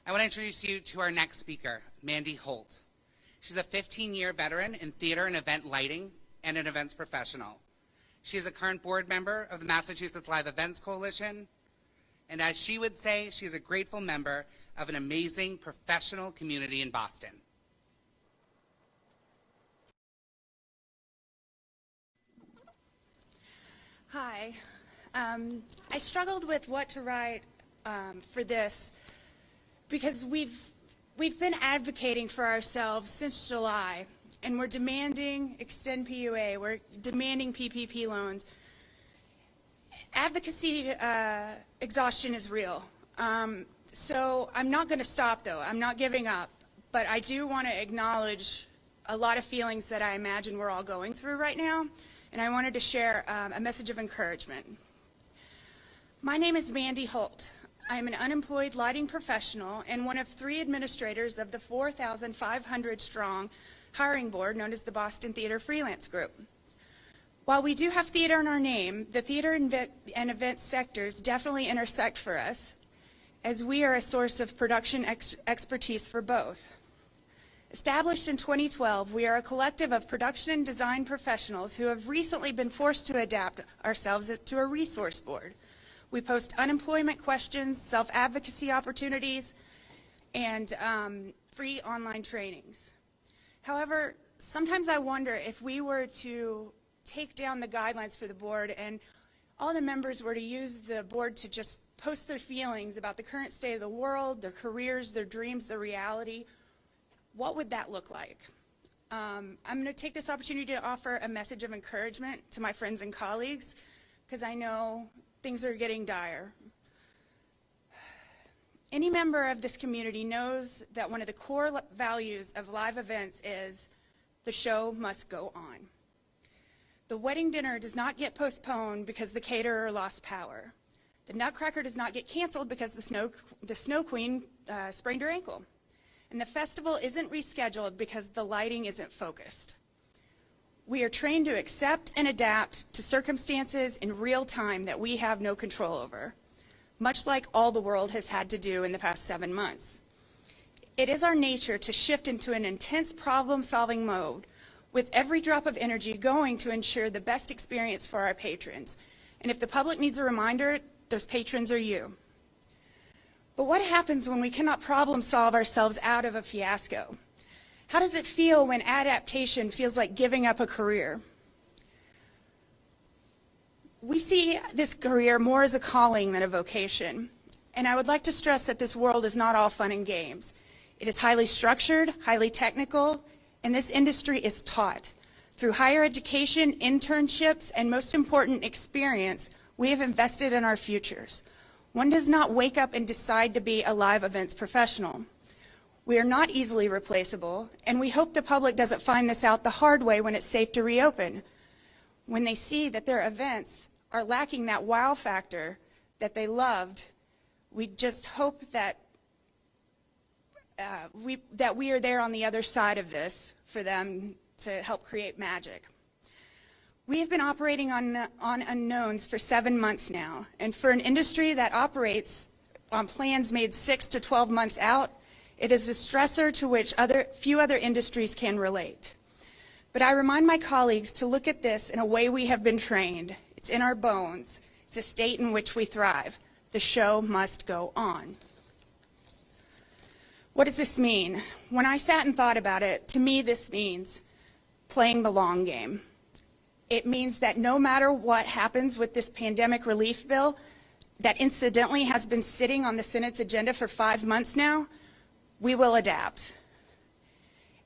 I want to introduce you to our next speaker, Mandie Holt. She's a 15-year veteran in theater and event lighting and an events professional. She is a current board member of the Massachusetts Live Events Coalition, and as she would say, she's a grateful member of an amazing professional community in Boston. Hi. I struggled with what to write for this because we've been advocating for ourselves since July, and we're demanding extend PUA, we're demanding PPP loans. Advocacy exhaustion is real. So I'm not going to stop, though. I'm not giving up. But I do want to acknowledge a lot of feelings that I imagine we're all going through right now, and I wanted to share a message of encouragement. My name is Mandie Holt. I am an unemployed lighting professional and one of 3 administrators of the 4,500-strong hiring board known as the Boston Theater Freelance Group. While we do have theater in our name, the theater and event sectors definitely intersect for us, as we are a source of production expertise for both. Established in 2012, we are a collective of production and design professionals who have recently been forced to adapt ourselves to a resource board. We post unemployment questions, self-advocacy opportunities, and free online trainings. However, sometimes I wonder if we were to take down the guidelines for the board and all the members were to use the board to just post their feelings about the current state of the world, their careers, their dreams, their reality, what would that look like? I'm going to take this opportunity to offer a message of encouragement to my friends and colleagues, because I know things are getting dire. Any member of this community knows that one of the core values of live events is the show must go on. The wedding dinner does not get postponed because the caterer lost power. The Nutcracker does not get canceled because the Snow Queen sprained her ankle. And the festival isn't rescheduled because the lighting isn't focused. We are trained to accept and adapt to circumstances in real time that we have no control over, much like all the world has had to do in the past 7 months. It is our nature to shift into an intense problem-solving mode, with every drop of energy going to ensure the best experience for our patrons. And if the public needs a reminder, those patrons are you. But what happens when we cannot problem-solve ourselves out of a fiasco? How does it feel when adaptation feels like giving up a career? We see this career more as a calling than a vocation. And I would like to stress that this world is not all fun and games. It is highly structured, highly technical, and this industry is taught. Through higher education, internships, and most important, experience, we have invested in our futures. One does not wake up and decide to be a live events professional. We are not easily replaceable, and we hope the public doesn't find this out the hard way when it's safe to reopen. When they see that their events are lacking that wow factor that they loved, we just hope that we are there on the other side of this for them to help create magic. We have been operating on unknowns for 7 months now, and for an industry that operates on plans made 6 to 12 months out, it is a stressor to which few other industries can relate. But I remind my colleagues to look at this in a way we have been trained. It's in our bones. It's a state in which we thrive. The show must go on. What does this mean? When I sat and thought about it, to me this means playing the long game. It means that no matter what happens with this pandemic relief bill that incidentally has been sitting on the Senate's agenda for 5 months now, we will adapt.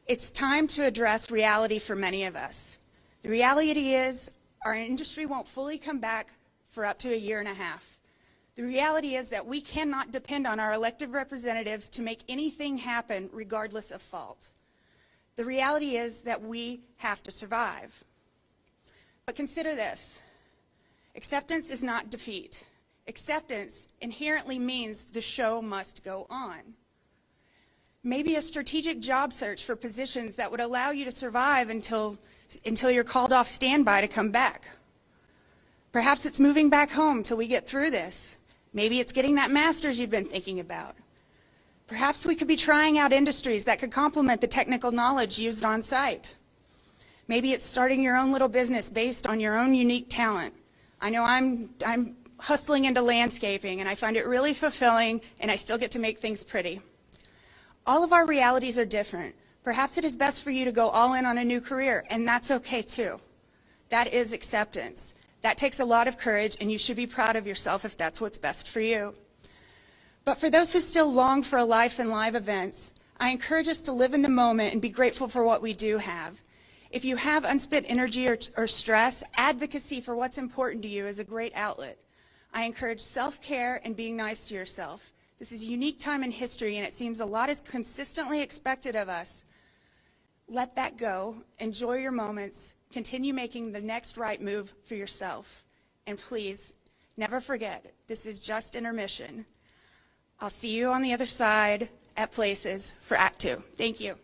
It's time to address reality for many of us. The reality is our industry won't fully come back for up to 1.5 years. The reality is that we cannot depend on our elected representatives to make anything happen regardless of fault. The reality is that we have to survive. But consider this. Acceptance is not defeat. Acceptance inherently means the show must go on. Maybe a strategic job search for positions that would allow you to survive until you're called off standby to come back. Perhaps it's moving back home till we get through this. Maybe it's getting that master's you've been thinking about. Perhaps we could be trying out industries that could complement the technical knowledge used on site. Maybe it's starting your own little business based on your own unique talent. I know I'm hustling into landscaping, and I find it really fulfilling, and I still get to make things pretty. All of our realities are different. Perhaps it is best for you to go all in on a new career, and that's okay too. That is acceptance. That takes a lot of courage, and you should be proud of yourself if that's what's best for you. But for those who still long for a life in live events, I encourage us to live in the moment and be grateful for what we do have. If you have unspent energy or stress, advocacy for what's important to you is a great outlet. I encourage self-care and being nice to yourself. This is a unique time in history, and it seems a lot is consistently expected of us. Let that go. Enjoy your moments. Continue making the next right move for yourself. And please, never forget, this is just intermission. I'll see you on the other side at Places for Act 2. Thank you.